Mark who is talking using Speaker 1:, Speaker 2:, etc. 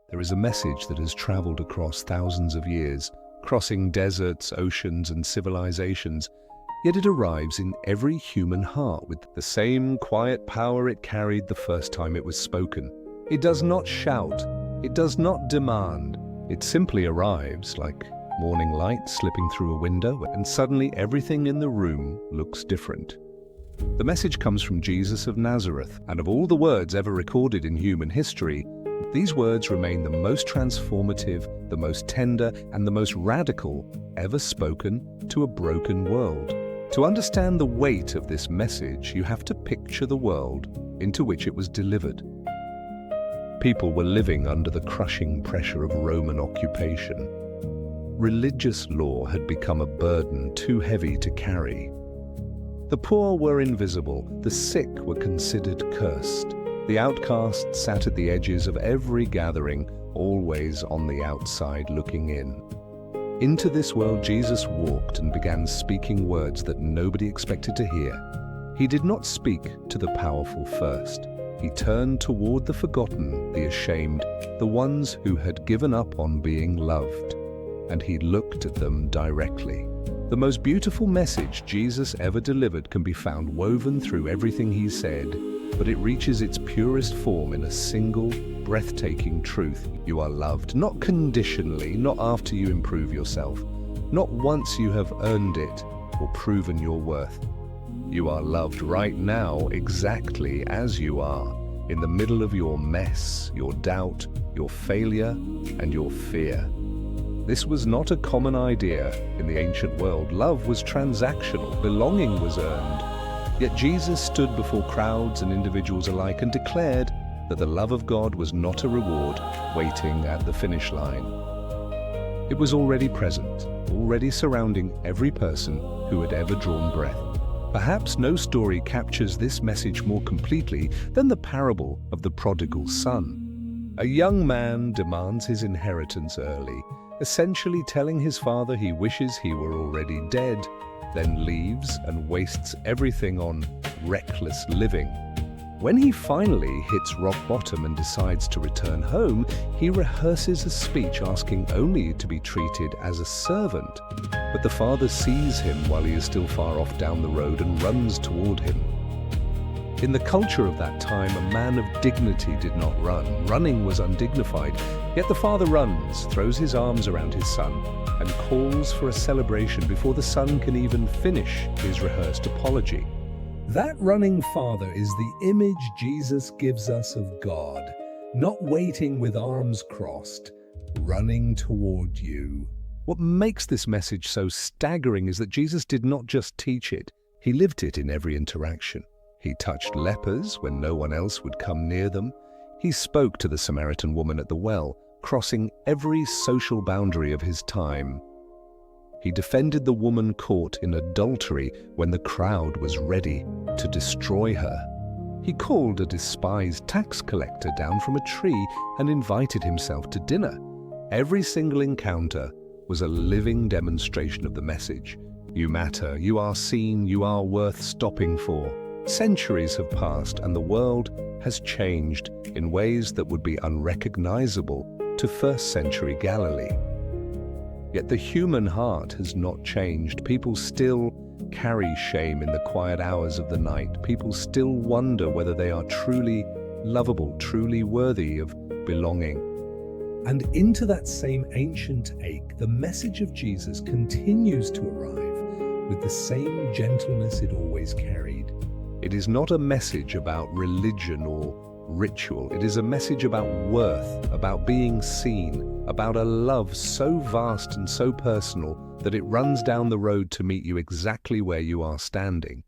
Speaker 1: There is a message that has traveled across thousands of years, crossing deserts, oceans, and civilizations, yet it arrives in every human heart with the same quiet power it carried the first time it was spoken. It does not shout, it does not demand, it simply arrives like morning light slipping through a window, and suddenly everything in the room looks different. The message comes from Jesus of Nazareth, and of all the words ever recorded in human history, these words remain the most transformative, the most tender, and the most radical ever spoken to a broken world. To understand the weight of this message, you have to picture the world into which it was delivered. People were living under the crushing pressure of Roman occupation. Religious law had become a burden too heavy to carry. The poor were invisible, the sick were considered cursed. The outcast sat at the edges of every gathering, always on the outside looking in. Into this world Jesus walked and began speaking words that nobody expected to hear. He did not speak to the powerful first. He turned toward the forgotten, the ashamed, the ones who had given up on being loved. And he looked at them directly. The most beautiful message Jesus ever delivered can be found woven through everything he said, but it reaches its purest form in a single, breathtaking truth. You are loved, not conditionally, not after you improve yourself, not once you have earned it or proven your worth. You are loved right now, exactly as you are, in the middle of your mess, your doubt, your failure, and your fear. This was not a common idea in the ancient world. Love was transactional, belonging was earned. Yet Jesus stood before crowds and individuals alike and declared that the love of God was not a reward waiting at the finish line. It was already present, already surrounding every person who had ever drawn breath. Perhaps no story captures this message more completely than the parable of the prodigal son. A young man demands his inheritance early, essentially telling his father he wishes he were already dead, then leaves and wastes everything on reckless living. When he finally hits rock bottom and decides to return home, he rehearses a speech asking only to be treated as a servant. But the father sees him while he is still far off down the road and runs toward him. In the culture of that time, a man of dignity did not run. Running was undignified. Yet the father runs, throws his arms around his son, and calls for a celebration before the son can even finish his rehearsed apology. That running father is the image Jesus gives us of God, not waiting with arms crossed, running toward you. What makes this message so staggering is that Jesus did not just teach it, he lived it in every interaction. He touched lepers when no one else would come near them. He spoke to the Samaritan woman at the well, crossing every social boundary of his time. He defended the woman caught in adultery when the crowd was ready to destroy her. He called a despised tax collector down from a tree and invited himself to dinner. Every single encounter was a living demonstration of the message. You matter, you are seen, you are worth stopping for. Centuries have passed and the world has changed in ways that would be unrecognizable to first-century Galilee. Yet the human heart has not changed. People still carry shame in the quiet hours of the night. People still wonder whether they are truly lovable, truly worthy of belonging. And into that same ancient ache, the message of Jesus continues to arrive with the same gentleness it always carried. It is not a message about religion or ritual. It is a message about worth, about being seen, about a love so vast and so personal that it runs down the road to meet you exactly where you are standing.